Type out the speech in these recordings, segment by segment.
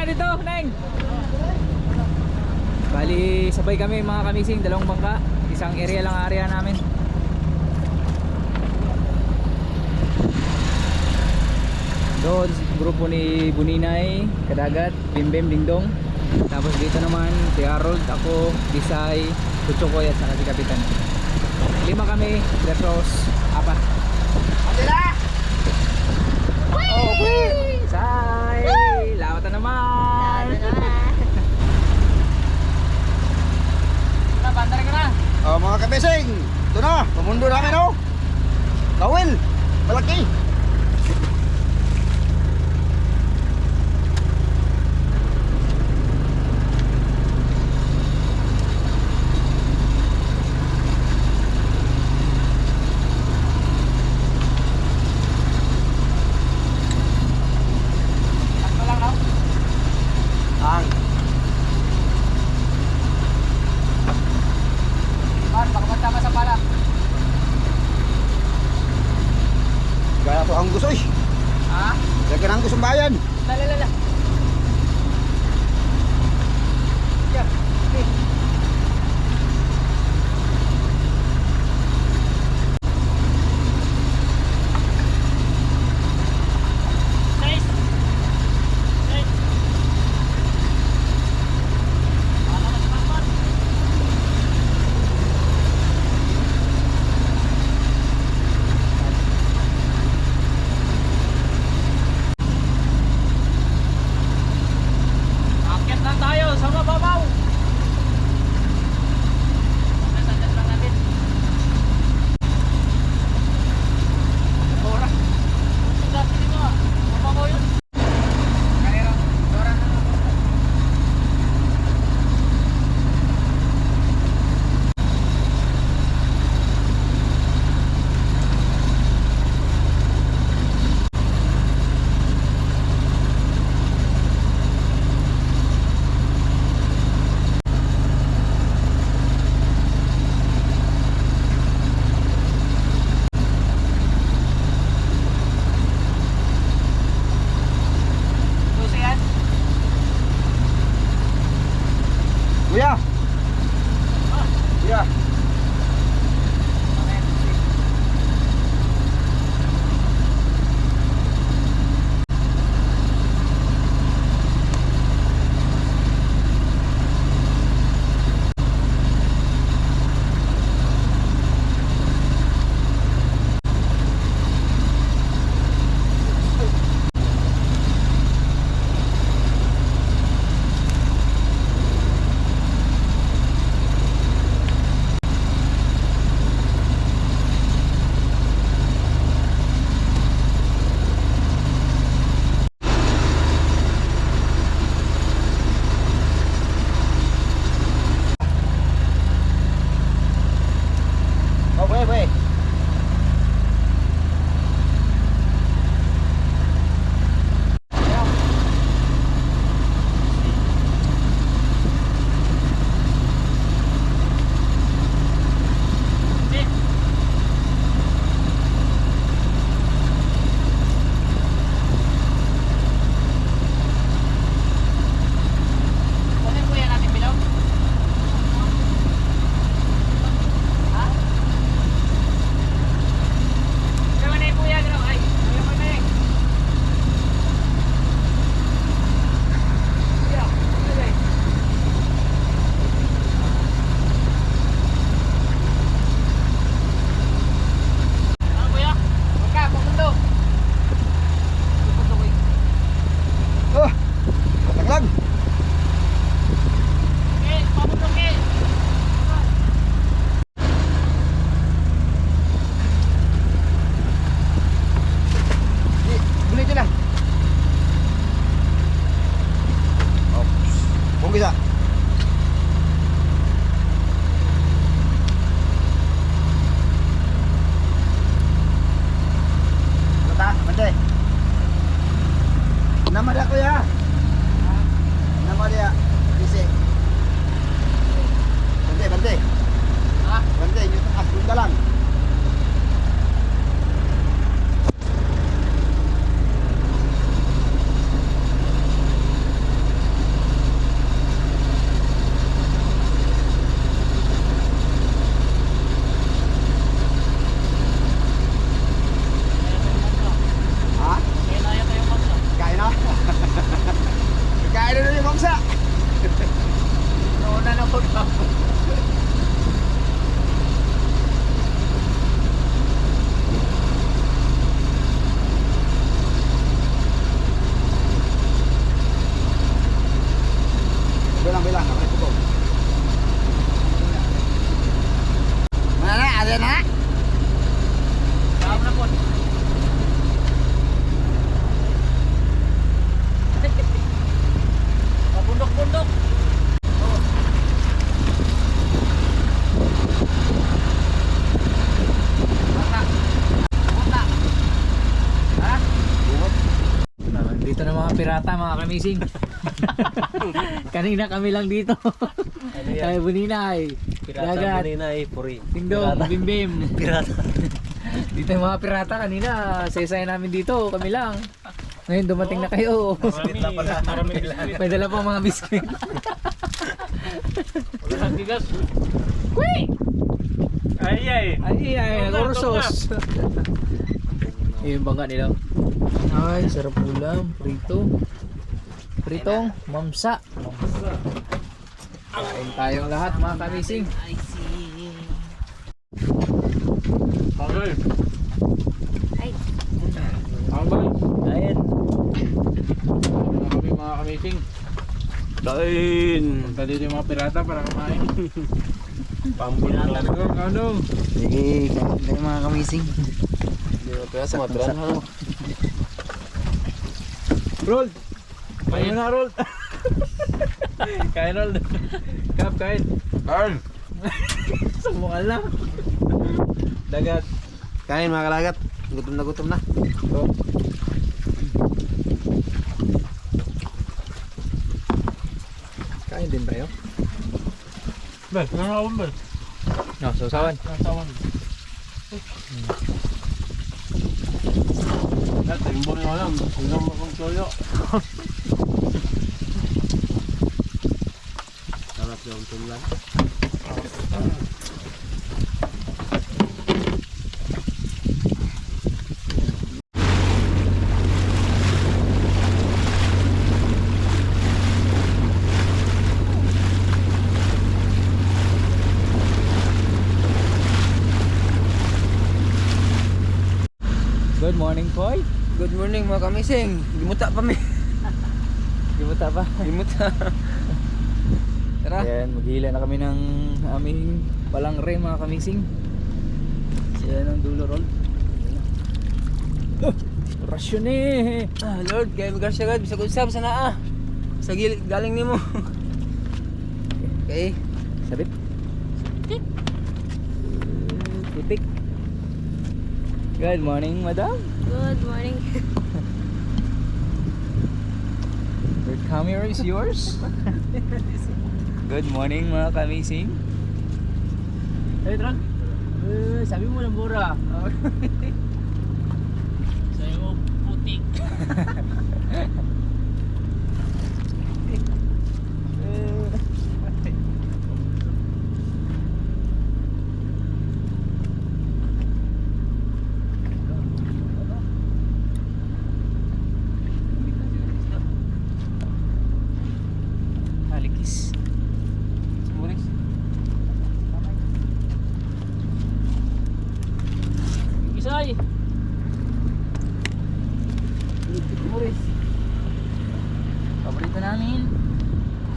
dito, Neng. Bali, sabay kami mga kamising, dalawang bangka. Isang area lang area namin. Doon, grupo ni Buninay, Kadagat, Bimbem, Dingdong. Tapos dito naman, si Harold, ako, Bisay, Kuchokoy at saka si Kapitan. 5 kami versus 4. Adila! Okay! Say! Lawat na naman! Bandar ka na! Oh, mga kabesing, ito na, pamundo namin oh. Kawil, malaki. Gaya to ang gusto eh. Ha? Lagi ang gusto bayan. Lalala. Yeah. Okay. Nice. Nice. Akyat na tayo sa mababaw. Nasandan lang natin. Ora. Dati dito ah. Mababaw yun. Kanero. Dora na. Susi yan. Kuya. Kuya. Oh, wait. Kunin po yan natin bilog. Ha? Kaya na yung kuya, gano'n. Ay, ayaw mo na eh. Kuya, ano eh? Ano kuya? Huwag ka, pamundo. Pamundo ko eh. Oh. Mataglag. Okay, pamundo ke. Bulit na. Oops. Kung bisa. Mata, bante. Nama dia kuya. Nama dia Bisi. Bante. Ha? Bante, yung taas, bunda lang. Dito na mga pirata, mga kamising. Kanina kami lang dito. Kaya Buninay, Dagat, puri. Dingdong, Bimbim. Pirata. Dito yung mga pirata kanina. Saysay namin dito, kami lang. Ngayon dumating na kayo. Marami May dala pa mga biskuit. Wala nang bigas. Uy! Ay. Ay, nag-ursos. Yung bangga nila. Ay, sarap ulam. Prito. Pritong mamsa. Kain tayong lahat mga kamising. Bagay. Ang bang? Kain. Kami mga kamising. Kain. Punta dito yung mga pirata para kumain. Pambulong. Ano? Sige, kain tayo mga kamising. Hindi mo pera sa mga pirata. Roll! Kain mo na, Roll! Kain, Roll! Kap, kain! Kain! Sumukal na! Dagat! Kain mga kalagat. Gutom na. Oh. Kain din tayo? Bel, nangawan bel. No, sausawan. Nasawan. Timbor nyo lang. Hindi mo kong toyo. Sarap yung tumlan. Good morning, Koy. Good morning mga kamising. Gimuta pa mi. Gimuta pa. Gimuta. Tara. Ayan, maghila na kami ng aming palangre mga kamising. Sila ng dulo, Roll. Rasyon eh. Lord, kaya magasya agad. Bisa kusap sa naa. Sa gilid, galing nimo. Okay. Sabit. Putik. Good morning, madam. Good morning. Your camera is yours. Good morning mga kamising. Hey, Tron. Sabi mo ng mura. Sa'yo putik. Halikis. Muris. Isay. Muris. Paborito namin.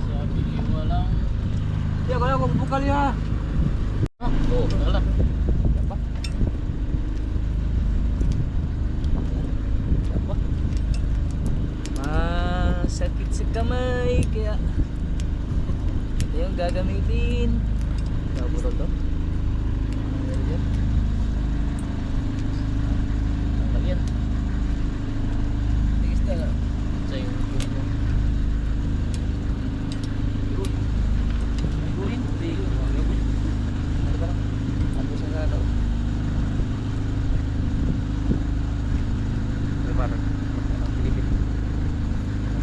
Sabi niyo walang. Ya, kalau kau buka lihat. Oh, wala. Masakit sa kamay kaya ito yung gagamitin. Kaburo to. Tanggal yan. Tigis na lang. Sa'yo. Gurin. Ano ba? Ano sa galaw? Ano ba? Pilipin.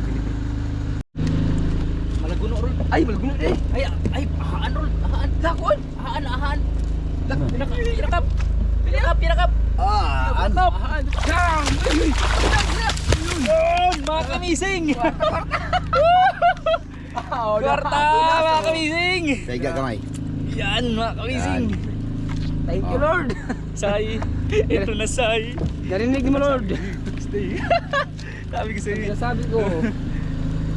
Pilipin. Malaguno, Roll. Ay, malgulo eh. Ay, ahaan, Roll. Ahaan. Lakon. Ahaan. Pinakap. Ah, Ahaan. Yun, mga kamising. Kwarta, mga kamising. Tega kamay. Yan, mga kamising. Thank you, Lord. Say, ito na say. Narinig mo, Lord. Stay. Sabi ko sa'yo. Sabi ko,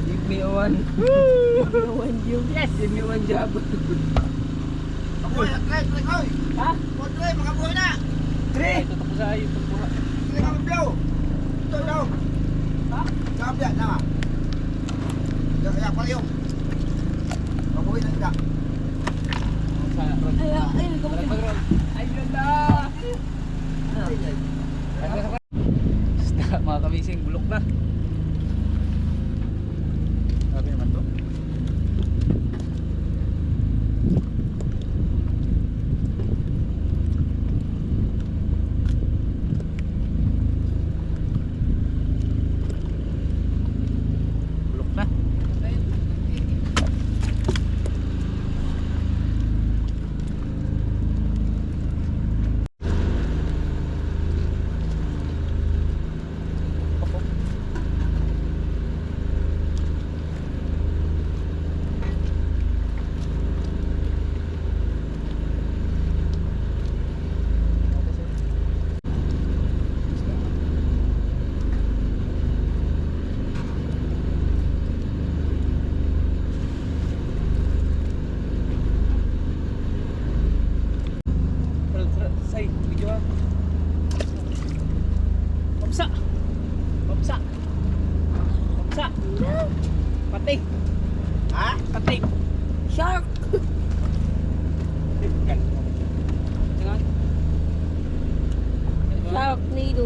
give me a one. Give me a one job. Yes, give me one job. Ha? Tre! Ito ko sa'yo. Ayun na. Mga kamising, bulok na. Sa. Patik. Ha? Patik. Shark. Sharknado.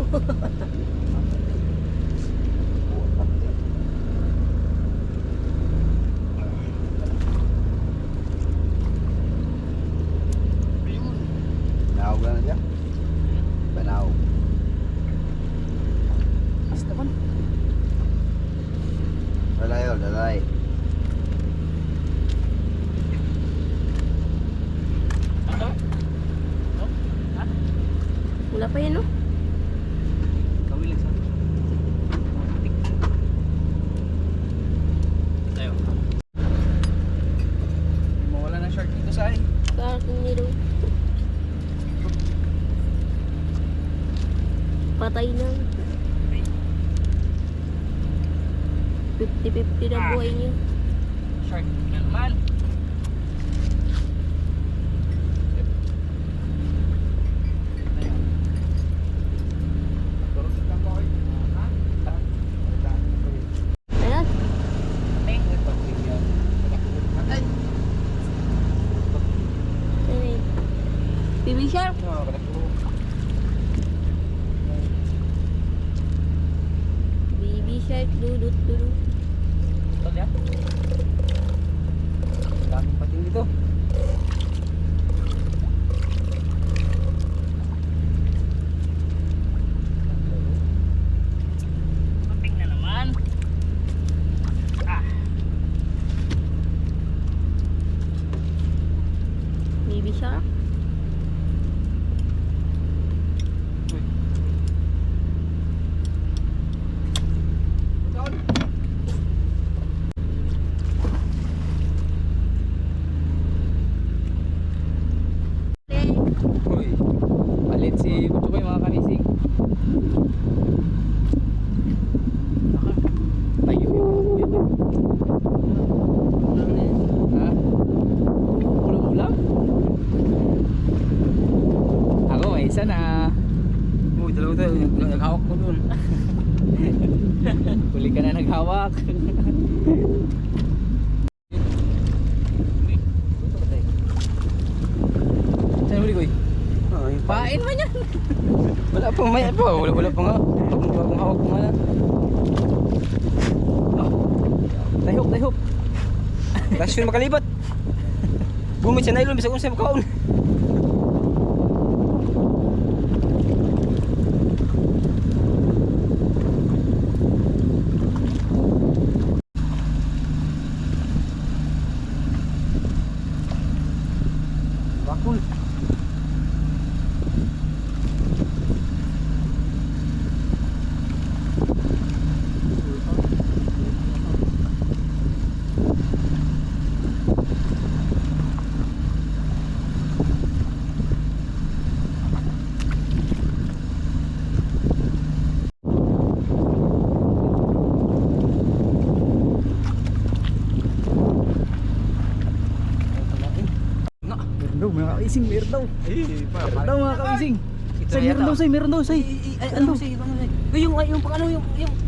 Banaw ka na dyan. Banaw. Basta man. Dalay yun, dalay. Ano? No? Ha? Wala pa yan, no? Kawin lang sa. Tayo. Mawala ng shark dito sa Sharknado. Patay na. 50-50 na buhay niya. Shark na naman. Ayan. Ayan. Baby shark. Baby shark. Dudut dudut. Tol ya. Daming pating dito. Pating na naman. Baby shark. Uy. Palit si Butchoy mga kamising. Tayo yun. Ha? Ulam-ulam? Ako may isa na. Uy, dalawa tayo. Naghawak ko dun. Huli ka na naghawak. Saan huli ko eh? Pain man yan. Wala pa, may pa. Wala pa nga. Bagong hawak ko nga na. Dayhok, dayhok. Rasyon makalibat. Bumit sa nylon, bisa kung sa'yo makaon. Bakul. Meron daw mga kamising, meron daw. Meron daw mga kamising. Say, meron daw, say, meron daw, say. Ano daw? Yung pangano, yung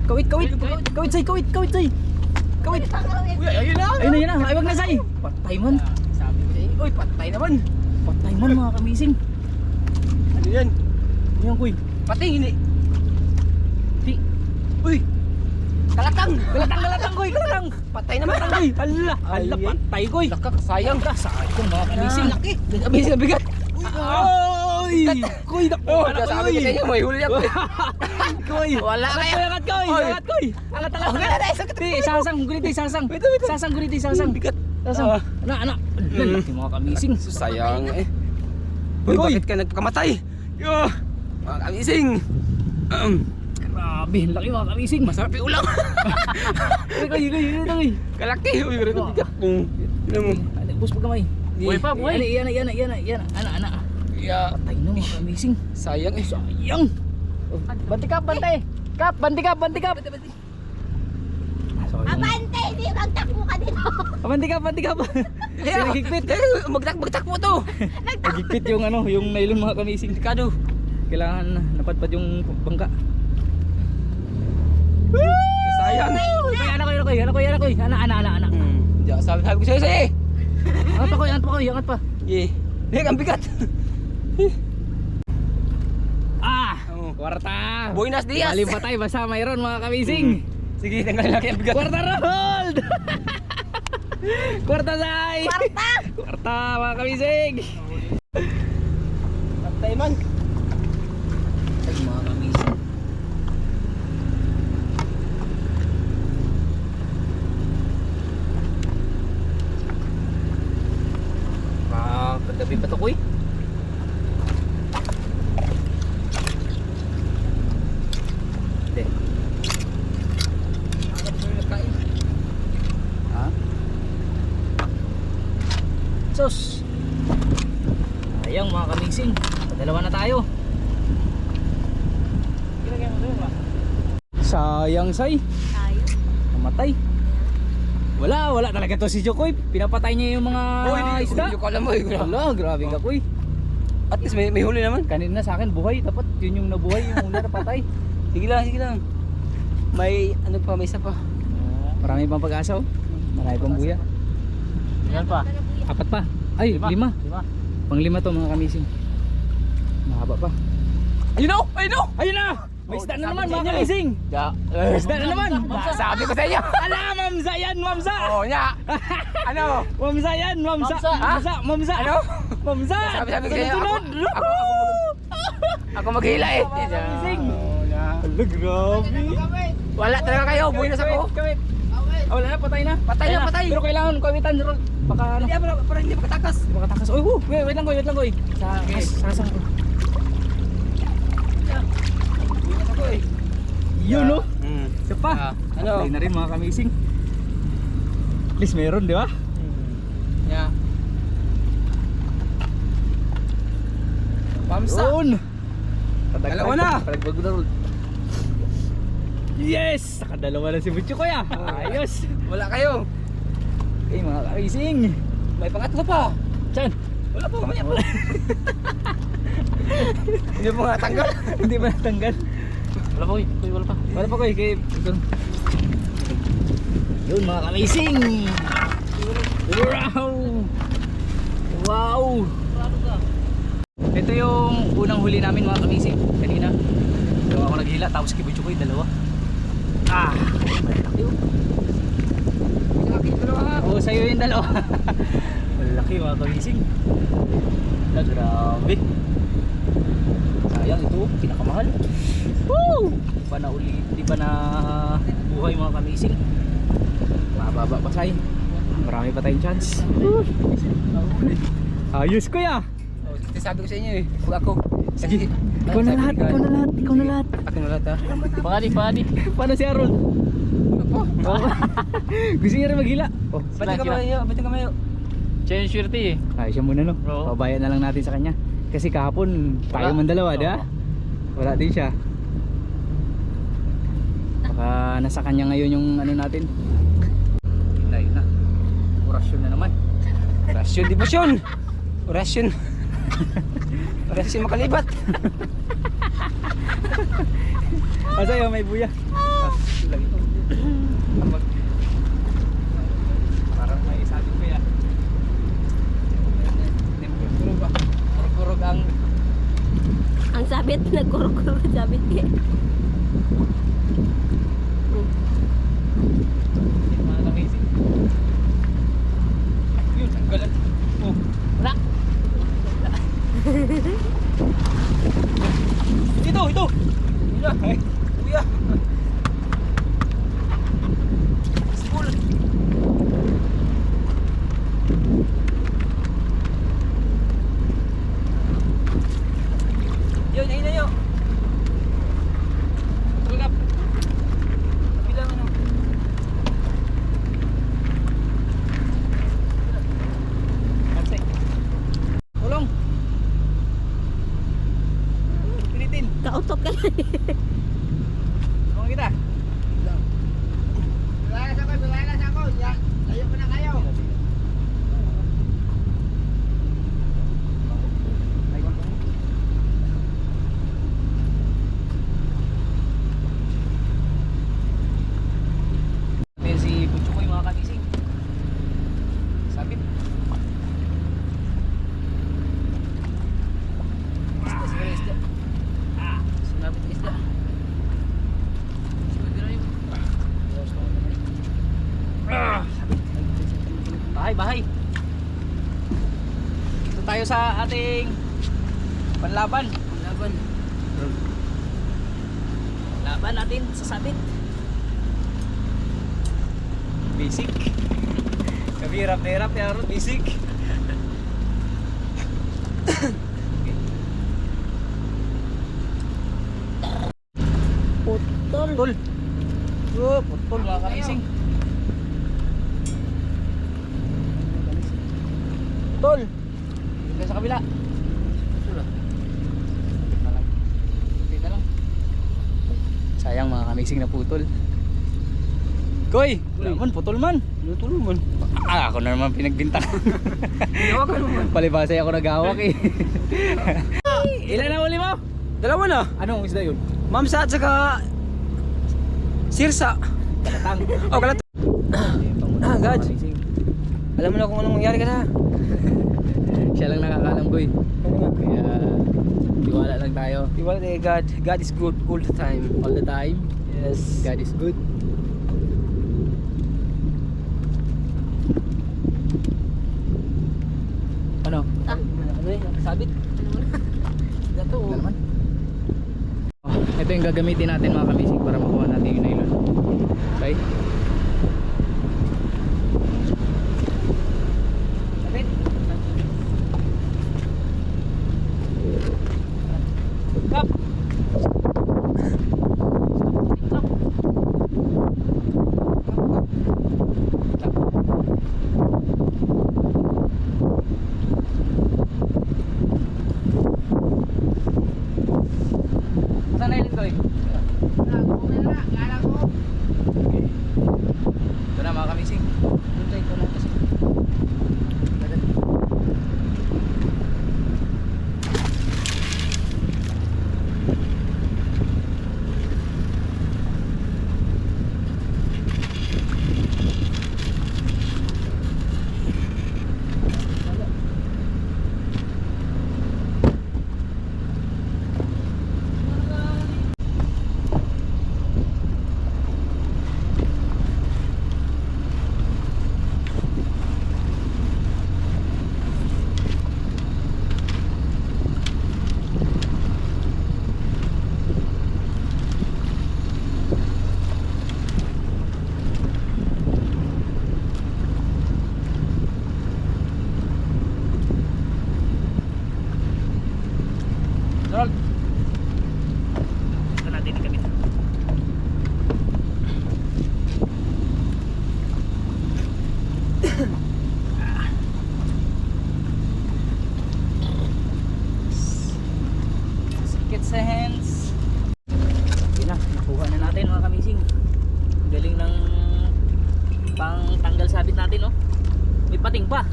kawit, kawit, kawit, say, kawit, kawit, say. Kawit. Uy, ayun na. Ayun na, yun na, ay wag na, say. Patay man. Sabi ko sa'yo. Uy, patay naman. Patay man mga kamising. Ano yan? Ayan, kuy. Patay, hindi. Di. Uy, kalatang. Galatang, galatang, kuy, galatang. Patay naman. Galatang, kuy. Hala, hala, patay, kuy. Lakak, sayang. Sayang mga kamising. Laki. Abis na bigat. Oy! Kuy, Oh, naku. sabi ko sa inyo, may huli ako. Kuy. Wala Angat, kaya. kuy, angat, kuy. Oy. Angat, kuy. Angat, angat. Okay na, sakit. Di, sasang, gulit, sasang. Wait, wait. Sasang, gulit, sasang. Bigat. Sasang. Ah. Anak. Laki mga kamising. Sayang eh. Uy, Uy. bakit ka nagpakamatay? Yo, mga kamising. Grabe, laki mga kamising. Masarap yung ulam. Kuy, kuy. Kalaki. Uy, pero bigat. Ano mo? Bus pagkamay. Buhay pa, buhay. Yan. Anak. Yeah, Patay na mga kamising. sayang eh. Sayang. Banti kap, bantay. Kap, banti kap. Sayang. Abante, hindi magtakbo ka dito. Banti kap. Nagigpit. Magtak mo to. Nagigpit yung ano, yung nylon mga kamising. Kado. Kailangan napadpad yung bangka. Sayang. May anak koy. Ana. Diyan, sabi ko sa'yo, eh. Angat pa koy, angat pa. Eh, ang bigat. Kwarta. Buenos dias. Malim pa tayo, basta mayroon mga kamising. Sige, tanggalin lang yung bigat. Kwarta Rold! Kwarta say! Kwarta mga kamising! Patay man. Ay mga kamising. Kagabi pa to koy. Hindi. Ha? Sus! Ayang mga kamising. Dalawa na tayo. Sayang say. Tayo. Namatay. Wala talaga to si Jokoy. Pinapatay niya yung mga isda. Hindi ko alam mo. Wala, grabe ka koy. At least may huli naman. Kanina sa akin buhay, dapat yun yung nabuhay, yung una napatay. Sige lang. May ano pa, may isa pa. Marami pang pag-asa oh. Marami pang buya. Yan pa. Apat pa. Ay, lima. Pang-lima to mga kamising. Mahaba pa. Ayun na! Ayun na! May isda na naman mga kamising. May isda na naman. Sabi ko sa inyo. Ala, mamsa yan, mamsa! Oo niya. Ano? Mamsa yan, mamsa! Mamsa! Ano? Mamsa! Sabi ko sa inyo. Sunod! Ako maghila eh. Kamising! Ala, grabe! Wala talaga kayo. Buenos ako. Kawit! Wala na, patay na. Patay na, patay. Pero kailangan kawitan, Rol. Baka ano. Para hindi makatakas. Makatakas. Uy, wait lang koy. Sa kasang ko. Buenos ako eh. Yun no? Isa pa. Ano? Patay na rin mga kamising. At least meron, di ba? Yeah. Pamsa. Yun! Dalawa na. Palagbago na, Rol. Yes! Nakadalawa na si Butcho kuya. Ayos. Wala kayo. Okay mga kamising. May pangatlo pa. Chan. Wala pa mamaya pa. Hindi mo nga tanggal. Hindi ba natanggal? Wala pa, koy. Wala pa. Wala pa koy. Ito. Yun mga kamising. Wow! Ito yung unang huli namin mga kamising. Kanina. Dalawa ako naghila. Tapos kay Butcho koy, dalawa. Malaki yun. Oo, sa'yo yung dalawa. Malaki mga kamising. Grabe. Sayang ito, pinakamahal. Woo! Di pa na buhay mga kamising. Mababa pa say. Marami pa tayong chance. Ayos kuya. Sabi ko sa inyo eh. Huwag ako. Sige. Ikaw na lahat. Ako na lahat ha. Pangadi. Paano si Harold? Gusto niya rin maghila. Oh, Ba't yung kamayo? Siya yung swerte eh. ay siya muna no. Oo. Pabayaan na lang natin sa kanya. Kasi kahapon tayo Wala. man dalawa, di ba? Oo. Wala din siya. Baka nasa kanya ngayon yung ano natin. Yun na. Orasyon na naman. Orasyon, debosyon. Orasyon. Orasyon makalibat. Sa'yo may buya. Parang may sabi ko yan. Kurog ang Ang sabit, nagkurok-kurok sabit eh. mga amazing. Yun, ang galat. Oh, wala. Ito. Kuya. School. Yun, ayun na yun. Tulap. bahay. Ito tayo sa ating panlaban. Laban natin sa sabit. Basic. Kami hirap-hirap pero basic. Putol. Putol. Oh, putol mga kamising. Putol. Dito sa kabila. Putol ah. Na lang. Dito lang. Sayang mga kamising na putol. Koy, naman putol man. Putol man. Ah, ako na naman pinagbintang. Ginawa ka naman. Palibasay ako nagawak eh. Ilan na uli mo? Dalawa na. Anong isda yun? Mamsa at saka sirsa. Kalatang. Oh, kalat. God. Alam mo na kung anong mangyari ka na. Siya lang nakakalam boy. Kaya tiwala lang tayo. Iwala kay God. God is good all the time. All the time. Yes. God is good. Ano? Ano eh? Sabit. Gato. Ano naman? Oh, ito yung gagamitin natin mga kamising para makuha natin yung nylon. Okay? Sabit. Kap! Saan na ilin ko eh? Okay. Ito na mga kamising. Puntay ko lang kasi. Roll! Ito natin ikabit. Sikit sa hands. Yun na, nakuha na natin mga kamising. Galing ng pang tanggal sabit natin, no? May pating pa.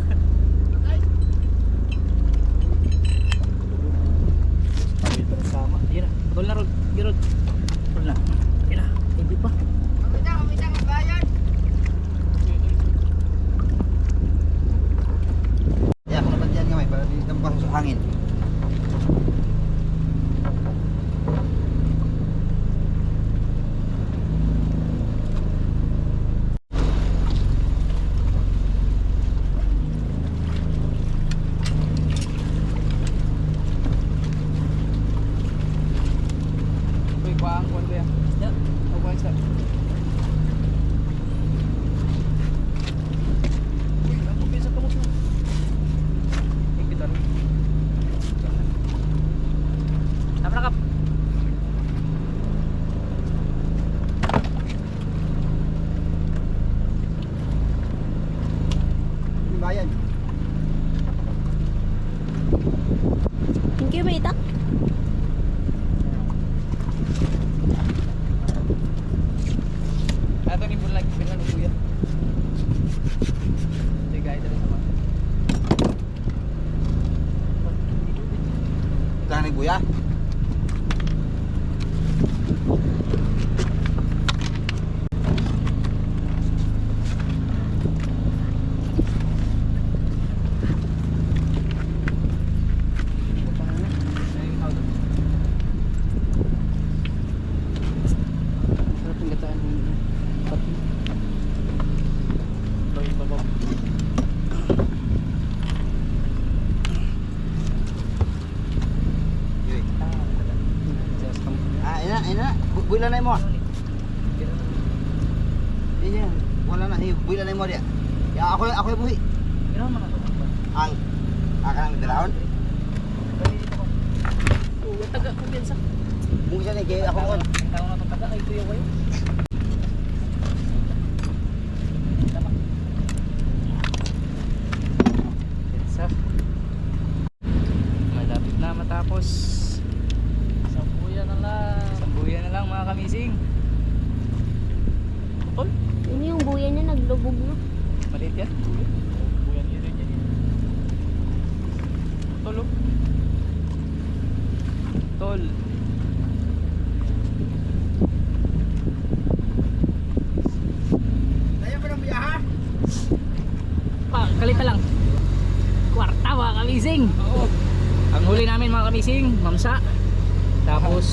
Sama. Ayun na. Roll na roll. Roll. Roll na. Ayun na. Hindi pa. Kaya ako naman yan gamay para di tambang sa hangin. Uy, kuhaan ko yan. Isda. Kuhaan isda. Uy, ako bisa tungos na. Higpit ano? Tama na kap. Bayan. Thank you, Itak. Ato ni bulag pingan uya. Sige, ito na sama. Tangan ni Buya. Sarap ng gataan ng pati. Bawa. niya. Wala na, buhi na lang mo dia. Ya ako yung buhi. Ino man ako. Ang akan dalahon. Oo, taga ko din sa... Mungkin siya ni kay ako kon. Tao na taga kay tuyo kayo. Sa malapit na matapos. Sampuyan na lang. Sambuyan na lang mga kamising. Tol? Ano yung buya niya naglubog na? Maliit yan. Sampuyan yun rin yan. Tol, oh. Tol. Tayo pa ng biyaha. Kalita lang. Kwarta mga kamising. Oo. Ang huli namin mga kamising, mamsa. Tapos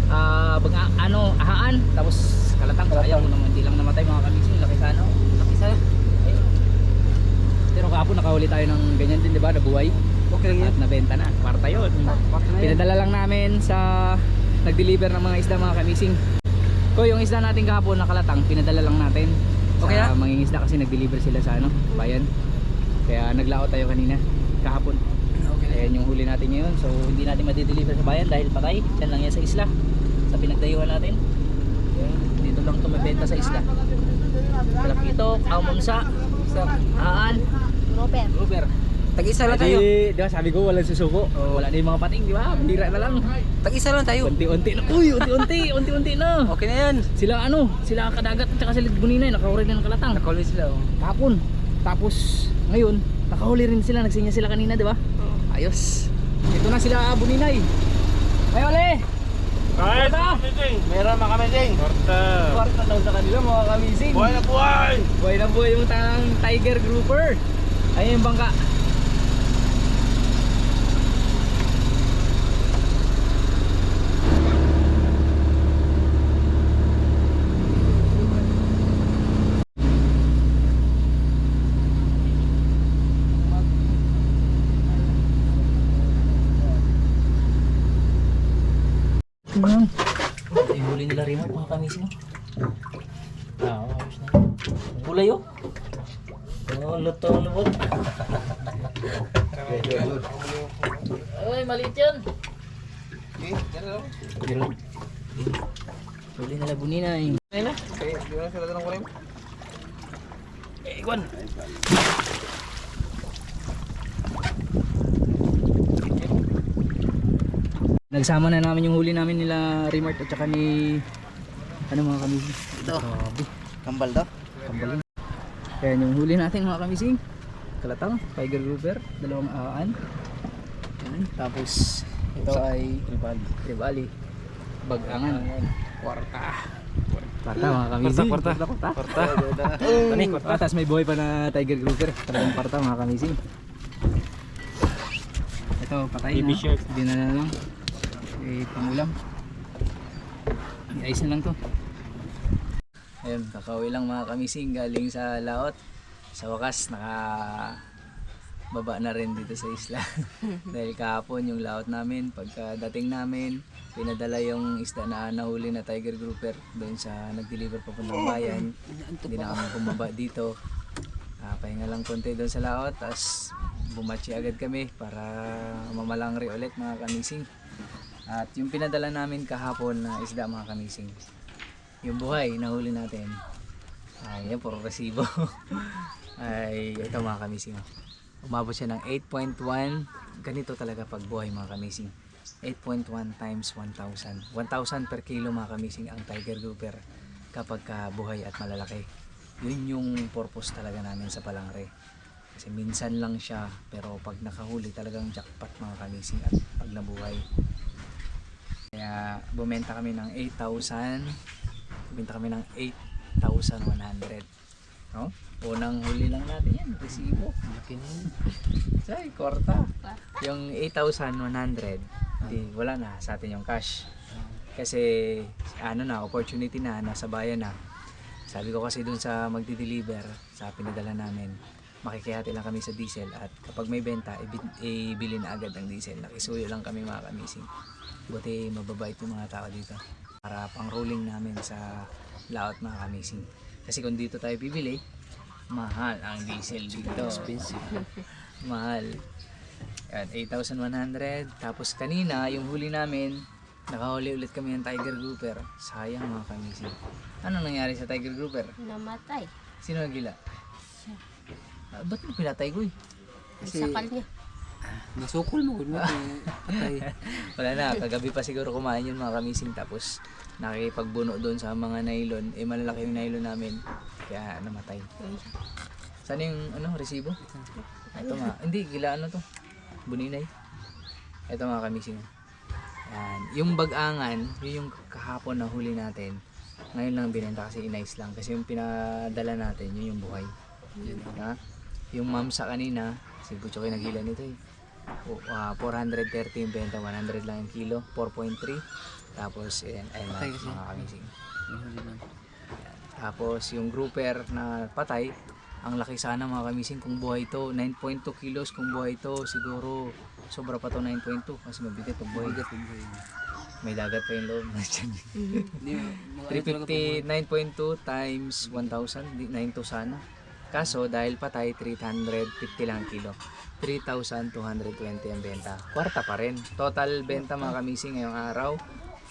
ahaan, tapos kalatang. Sayang naman, hindi lang namatay mga kamising. Laki sana. Laki sana. Ayun. Pero kahapon nakahuli tayo ng ganyan din, di ba? Nabuhay. Okay lang At yan. nabenta na. Kwarta yun. Kwarta na yan. Pinadala lang namin sa nag-deliver ng mga isda mga kamising. Ko yung isda natin kahapon na kalatang, pinadala lang natin. Okay Sa na? mangingisda kasi nag-deliver sila sa bayan. Kaya naglaot tayo kanina, kahapon. Ayan yung huli natin ngayon. So hindi natin ma-deliver sa bayan dahil patay. Yan lang yan sa isla. Sa pinagdayuhan natin. Ayan, dito lang ito mabenta sa isla. Kalapito, Amamsa, sa Haan, Robert. Ruber. Tag-isa lang Di, tayo. di ba sabi ko walang susuko. Wala na yung mga pating, di ba? Bira na lang. Tag-isa lang tayo. Unti-unti na. Uy, unti-unti na. Okay na yan. Sila ang kadagat at saka sila buninay, nakahuli na ng kalatang. Nakaulit sila oh. Kahapon. Tapos ngayon, nakahuli rin sila, nagsinya sila kanina, di ba? Ayos. Ito na sila buninay. Ay, ole! Kahit Kwarta! Meron mga kamising. Kwarta. Kwarta daw sa kanila mga kamising. Buhay na buhay. Buhay na buhay yung tangang tiger grouper. Ayun yung bangka. Ayan. Ito yung huli nila remote mga kamising. Ayos na. Kulay oh. Oh, luto lubot. Ay, maliit yan. Okay, yan lang. Pero huli nila buninay. Ayun na. Okay, di ba sila tanong ko rin? Eh, Kwan. Nagsama na namin yung huli namin nila Remart at saka ni mga kamising. Ito. Grabe. Kambal daw. Kambal. Kaya yung huli natin mga kamising. Kalatang, tiger grouper, dalawang aaan. Yan. Tapos ito ay tribali. Bagangan. Kwarta. Kwarta mga kamising. Kwarta. Kwarta. Tani, kwarta. Tapos may buhay pa na tiger grouper. Talagang kwarta mga kamising. Ito patay Baby na. shark. Hindi na lang. Eh, pangulam. I-ice na lang to. Ayun, kakauwi lang mga kamising galing sa laot. Sa wakas, baba na rin dito sa isla. Dahil kahapon yung laot namin, pagkadating namin, pinadala yung isda na nahuli na tiger grouper doon sa nag-deliver papuntang bayan. Hindi na kami bumaba dito. Pahinga lang konti doon sa laot, tapos bumatsi agad kami para mamalangri ulit mga kamising. At yung pinadala namin kahapon na isda mga kamising, yung buhay nahuli natin, ay yan, puro resibo. Ay ito mga kamising, umabot siya ng 8.1. Ganito talaga pag buhay mga kamising. 8.1 times 1,000 per kilo mga kamising ang tiger grouper kapag buhay at malalaki. Yun yung purpose talaga namin sa palangre. Kasi minsan lang siya, pero pag nakahuli talagang jackpot mga kamising at pag nabuhay. Kaya bumenta kami ng 8,000. Bumenta kami ng 8,100. No? Unang huli lang natin yan, resibo. Say, kwarta. Yung 8,100, wala na sa atin yung cash. Kasi opportunity na, nasa bayan na. Sabi ko kasi dun sa magdi-deliver, sa pinadala namin, makikihati lang kami sa diesel at kapag may benta, ibili na agad ang diesel. Nakisuyo lang kami mga kamising. Buti mababait yung mga tao dito para pang rolling namin sa laot mga kamising. Kasi kung dito tayo bibili, mahal ang diesel dito. Expensive. Mahal. Yan, 8,100. Tapos kanina, yung huli namin, nakahuli ulit kami ng tiger grouper. Sayang mga kamising. Ano nangyari sa tiger grouper? Namatay. Sino nagila? Ba't mo pinatay ko eh? Kasi sakal niya. Nasukol mo gud mo patay. Wala na, kagabi pa siguro kumain yun mga kamising. Tapos nakikipagbuno doon sa mga nylon. Eh malalaki yung nylon namin. Kaya namatay. Saan yung resibo? Ito nga. Hindi, gila ano to? Buninay. Ito mga kamising. Yan. Yung bagangan, yun yung kahapon na huli natin. Ngayon lang binenta kasi inayos lang. Kasi yung pinadala natin, yun yung buhay. Ha? Yung mamsa kanina, si Butchoy nagila nito eh. 430 yung benta, 100 lang yung kilo, 4.3. Tapos, ayan, mga kamising. Tapos, yung grouper na patay, ang laki sana mga kamising kung buhay to. 9.2 kilos kung buhay to. Siguro, sobra pa to 9.2 kasi mabigat pag buhay. May dagat pa yung loob. 350, 9.2 times 1,000, 9 to sana. Kaso, dahil patay, 350 lang kilo. 3,220 ang benta. Kwarta pa rin. Total benta mga kamising ngayong araw,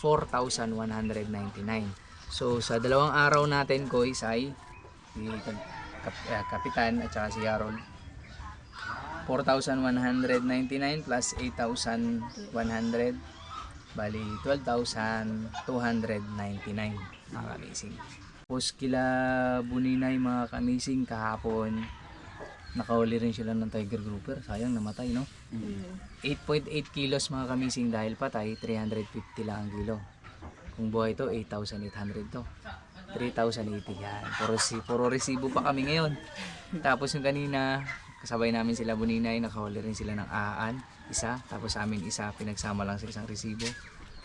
4,199. So, sa dalawang araw natin, guys, ay si Kapitan at saka si Harold. 4,199 plus 8,100. Bali, 12,299 mga kamising. Tapos kila Buninay mga kamising kahapon, nakahuli rin sila ng tiger grouper. Sayang namatay, no? 8.8 kilos mga kamising dahil patay, 350 lang ang kilo. Kung buhay to, 8,800 to. 3,080 yan. Puro resibo pa kami ngayon. Tapos yung kanina, kasabay namin sila Buninay, nakahuli rin sila ng aan, isa. Tapos sa amin isa, pinagsama lang sa isang resibo.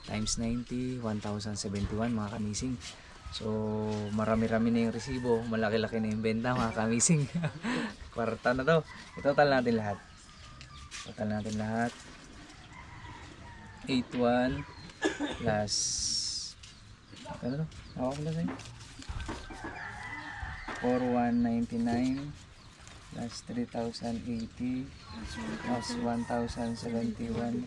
Times 90, 1,071 mga kamising. So, marami-rami na yung resibo, malaki-laki na yung benta mga kamising. Kwarta na to. I-total natin lahat. 81 plus ano to? Hawak ko na sa'yo. 4,199 plus 3,080 plus 1,071.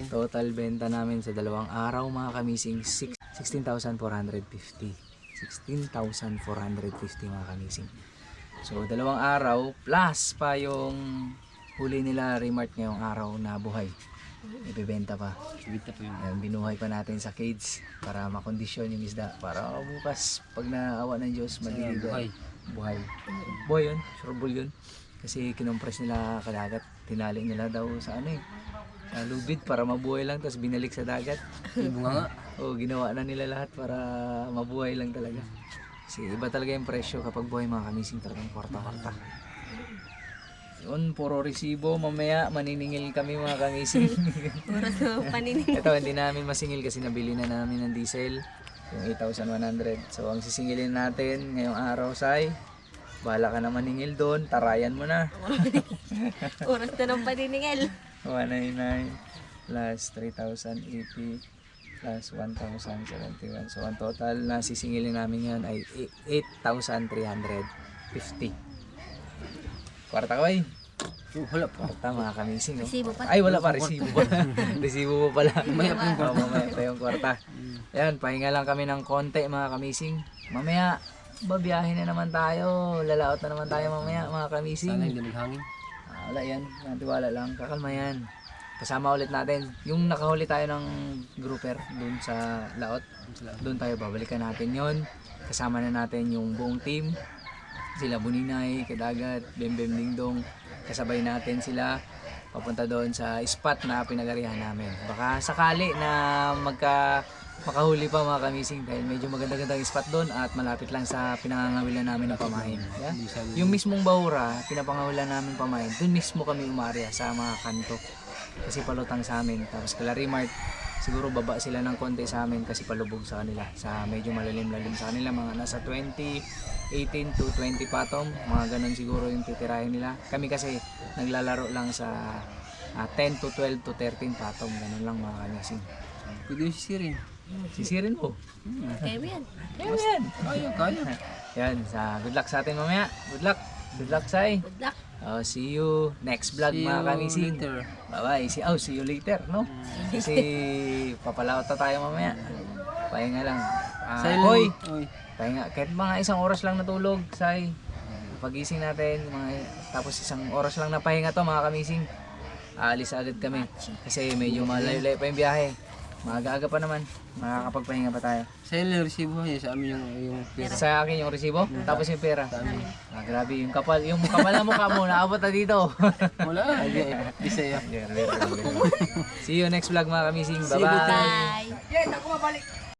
16. Total benta namin sa dalawang araw mga kamising 16,450. 16,450 mga kamising. So dalawang araw plus pa yung huli nila Remart ngayong araw na buhay. Ibebenta pa. Ayan, binuhay pa natin sa cage para makondisyon yung isda para bukas pag naawa ng Diyos buhay. Buhay yun, sureball yun. Kasi kinompress nila kadagat, tinali nila daw sa lubid para mabuhay lang, tapos binalik sa dagat. Bunga nga. O, ginawa na nila lahat para mabuhay lang talaga. Kasi iba talaga yung presyo kapag buhay mga kamising, talagang kwarta-kwarta. Yun, puro resibo. Mamaya maniningil kami mga kamising. Puro sa paniningil. Ito, hindi namin masingil kasi nabili na namin ng diesel. Yung 8,100. So, ang sisingilin natin ngayong araw, Say, bahala ka na maningil doon. Tarayan mo na. Oras na ng paniningil. 199 plus 3,080 plus 1,071. So, ang total na sisingilin namin yan ay 8,350. Kwarta ko ay. Wala pa. Kwarta mga kamising. No? Resibo pa. Ay, wala pa. Resibo pa. Resibo pa pala. Mamaya pa yung kwarta. Ayan, pahinga lang kami ng konti mga kamising. Mamaya, babiyahin na naman tayo. Lalaot na naman tayo mamaya mga kamising. Sana hindi maghangin. Wala yan. Nantiwala lang. Kakalma yan. Kasama ulit natin. Yung nakahuli tayo ng grouper dun sa laot. Doon tayo babalikan natin yon. Kasama na natin yung buong team. Sila Buninay, Kadagat, Bembem Dingdong. Kasabay natin sila papunta doon sa spot na pinagarihan namin. Baka sakali na makahuli pa mga kamising dahil medyo maganda-gandang spot doon at malapit lang sa pinangangawilan namin ng pamahin. Yeah? Yung mismong bahura, pinapangawilan namin pamahin, doon mismo kami umarya sa mga kanto. Kasi palutang sa amin. Tapos kala Remart, siguro baba sila ng konti sa amin kasi palubog sa kanila. Sa medyo malalim-lalim sa kanila, mga nasa 18 to 20 patong, mga ganun siguro yung titirahin nila. Kami kasi naglalaro lang sa 10 to 12 to 13 patong, ganun lang mga kamising. Pwede yung sisirin. Sisirin mo. Kaya mo yan. Kaya yan. Kaya. Yan, good luck sa atin mamaya. Good luck. Good luck, Sai. Good luck. See you next vlog mga kamising. Bye-bye. See you later, no? Kasi papalaot na tayo mamaya. Pahinga lang. Hoy! Pahinga. Kahit mga isang oras lang natulog, Sai. Pagising natin, tapos isang oras lang na pahinga to mga kamising. Aalis agad kami. Kasi medyo malayo-layo pa yung biyahe. Maaga-aga pa naman. Makakapagpahinga pa tayo. Sa yung resibo niya, sa amin yung pera. Sa akin yung resibo, tapos yung pera. Grabe, yung kapal na mukha mo, naabot na dito. Wala, isa yan. See you next vlog mga kamising. Bye-bye. Bye. Yes, ako mabalik.